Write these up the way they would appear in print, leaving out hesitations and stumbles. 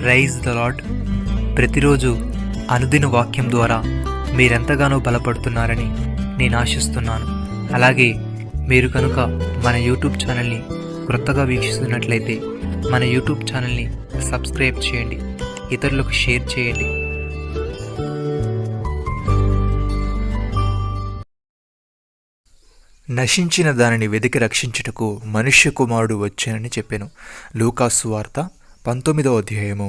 Praise the lord. ప్రతిరోజు అనుదిన వాక్యం ద్వారా మీరెంతగానో బలపడుతున్నారని నేను ఆశిస్తున్నాను. అలాగే మీరు కనుక మన యూట్యూబ్ ఛానల్ని క్రొత్తగా వీక్షిస్తున్నట్లయితే మన యూట్యూబ్ ఛానల్ని సబ్స్క్రైబ్ చేయండి, ఇతరులకు షేర్ చేయండి. నశించిన దానిని వెతికి రక్షించుటకు మనుష్య కుమారుడు వచ్చానని చెప్పాను. లూకాసు వార్త 19వ అధ్యాయము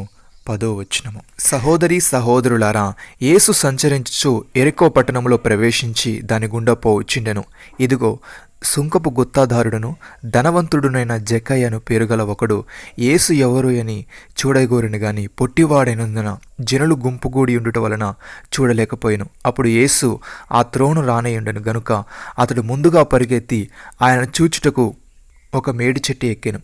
10వ వచనము. సహోదరి సహోదరులారా, యేసు సంచరించుచు ఎరికో పట్టణంలో ప్రవేశించి దాని గుండా పోవచ్చుండెను. ఇదిగో, సుంకపు గుత్తాదారుడును ధనవంతుడునైన జక్కయ్యను పేరుగల ఒకడు యేసు ఎవరు అని చూడగోరిని గాని పొట్టివాడైనందున జనులు గుంపుగూడి ఉండుట వలన చూడలేకపోయాను. అప్పుడు యేసు ఆ త్రోను రానేయుండెను గనుక అతడు ముందుగా పరిగెత్తి ఆయన చూచుటకు ఒక మేడి చెట్టు ఎక్కెను.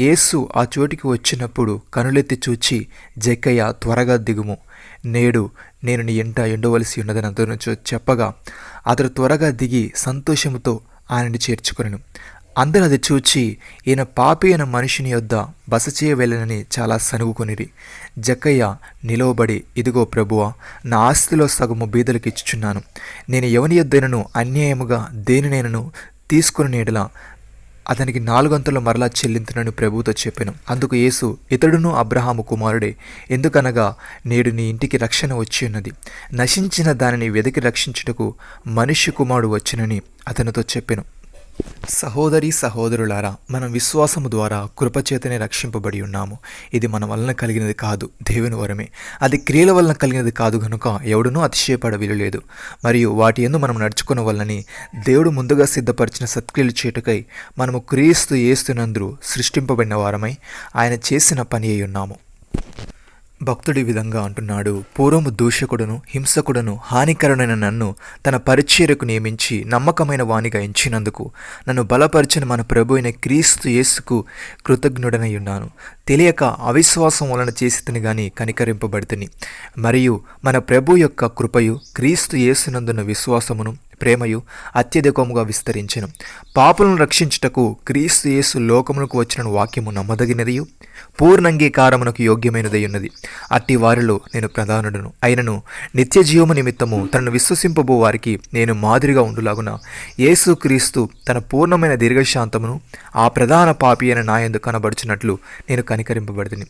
యేసు ఆ చోటికి వచ్చినప్పుడు కనులెత్తి చూచి, జక్కయ్య, త్వరగా దిగుము, నేడు నేను నీ ఎంట ఎండవలసి ఉన్నదని అతను చెప్పగా అతడు త్వరగా దిగి సంతోషముతో ఆయనని చేర్చుకొనెను. అందరూ అది చూచి, ఈయన పాపి అయిన మనిషిని యొద్ద బస చేయవెళ్ళనని చాలా సనుగుకొనిరి. జక్కయ్య నిలవబడి, ఇదిగో ప్రభువా, నా ఆస్తిలో సగము బీదలకు ఇచ్చుచున్నాను. నేను ఎవని యొద్దైనను అన్యాయముగా దేనినైనను తీసుకుని ఎడల అతనికి 4 మరలా చెల్లింతునని ప్రభువుతో చెప్పాను. అందుకు యేసు, ఇతడును అబ్రహాము కుమారుడే, ఎందుకనగా నేడు నీ ఇంటికి రక్షణ వచ్చి ఉన్నది. నశించిన దానిని వెతికి రక్షించుటకు మనుష్య కుమారుడు వచ్చినని అతనితో చెప్పాను. సహోదరి సహోదరులారా, మనం విశ్వాసము ద్వారా కృపచేతనే రక్షింపబడి ఉన్నాము. ఇది మన వలన కలిగినది కాదు, దేవుని వరమే. అది క్రియల వలన కలిగినది కాదు గనుక ఎవడునూ అతిశయపడ వీలులేదు. మరియు వాటి యందు మనం నడుచుకున్న వలనని దేవుడు ముందుగా సిద్ధపరిచిన సత్క్రియలు చేటుకై మనము క్రీస్తు యేసునందు సృష్టింపబడిన వారమై ఆయన చేసిన పని అయి ఉన్నాము. భక్తుడి విధంగా అంటున్నాడు, పూర్వము దూషకుడును హింసకుడును హానికరుడైన నన్ను తన పరిచర్యకు నియమించి నమ్మకమైన వానిగా ఎంచినందుకు నన్ను బలపరిచిన మన ప్రభు అయిన క్రీస్తు యేసుకు కృతజ్ఞుడనై ఉన్నాను. తెలియక అవిశ్వాసం వలన చేసితిని గాని కనికరింపబడితిని. మరియు మన ప్రభు యొక్క కృపయు క్రీస్తు యేసునందున్న విశ్వాసమును ప్రేమయు అత్యధికముగా విస్తరించెను. పాపులను రక్షించుటకు క్రీస్తు యేసు లోకమునకు వచ్చిన వాక్యము నమ్మదగినదియు పూర్ణంగీకారమునకు యోగ్యమైనదై ఉన్నది. అట్టి వారిలో నేను ప్రధానుడును. అయినను నిత్య జీవము నిమిత్తము తనను విశ్వసింపబో వారికి నేను మాదిరిగా ఉండులాగున యేసు క్రీస్తు తన పూర్ణమైన దీర్ఘశాంతమును ఆ ప్రధాన పాపి అయిన నా యందు కనబడుచున్నట్లు నేను కనికరింపబడితిని.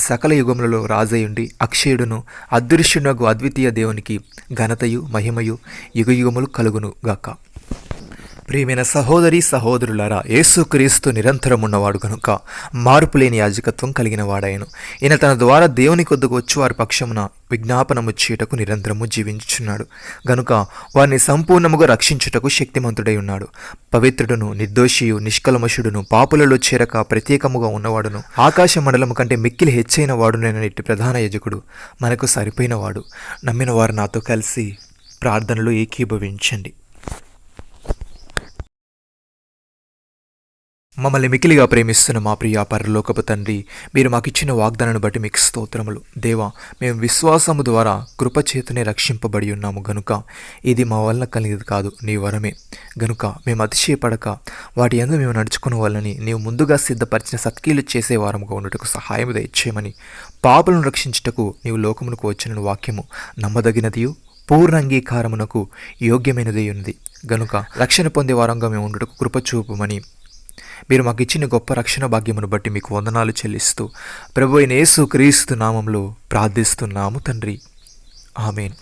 సకల యుగములలో రాజయుండి అక్షయుడును అదృశ్యునగు అద్వితీయ దేవునికి ఘనతయు మహిమయు యుగయుగములు కలుగును గాక. ప్రియమైన సహోదరి సహోదరులారా, యేసుక్రీస్తు నిరంతరం ఉన్నవాడు గనుక మార్పులేని యాజకత్వం కలిగిన వాడాయను. ఈయన తన ద్వారా దేవుని కొద్దుకు వచ్చి వారి పక్షమున విజ్ఞాపనము చేయుటకు నిరంతరము జీవించుచున్నాడు గనుక వారిని సంపూర్ణముగా రక్షించుటకు శక్తిమంతుడై ఉన్నాడు. పవిత్రుడును నిర్దోషియు నిష్కల్మషుడును పాపులలో చేరక ప్రత్యేకముగా ఉన్నవాడును ఆకాశ మండలము కంటే మిక్కిలి హెచ్చైన వాడునైన ఇట్టి ప్రధాన యాజకుడు మనకు సరిపోయిన వాడు. నమ్మిన వారు నాతో కలిసి ప్రార్థనలో ఏకీభవించండి. మమ్మల్ని మికిలిగా ప్రేమిస్తున్న మా ప్రియ పరలోకపు తండ్రి, మీరు మాకిచ్చిన వాగ్దానాన్ని బట్టి మీకు స్తోత్రములు. దేవా, మేము విశ్వాసము ద్వారా కృపచేతనే రక్షింపబడి ఉన్నాము గనుక ఇది మా వలన కలిగేది కాదు, నీ వరమే గనుక మేము అతిశయపడక వాటి యందు మేము నడుచుకున్న వల్లని నీవు ముందుగా సిద్ధపరిచిన సత్క్రియలు చేసే వారముగా ఉండటకు సహాయం దయచేయమని, పాపులను రక్షించుటకు నీవు లోకమునకు వచ్చిన వాక్యము నమ్మదగినదియు పూర్ణ అంగీకారమునకు యోగ్యమైనది ఉన్నది గనుక రక్షణ పొందే వారంగా మేము ఉండటకు కృపచూపమని, మీరు మాకు ఇచ్చిన గొప్ప రక్షణ భాగ్యమును బట్టి మీకు వందనాలు చెల్లిస్తూ ప్రభు అయిన యేసు క్రీస్తు నామంలో ప్రార్థిస్తున్నాము తండ్రి. ఆమేన్.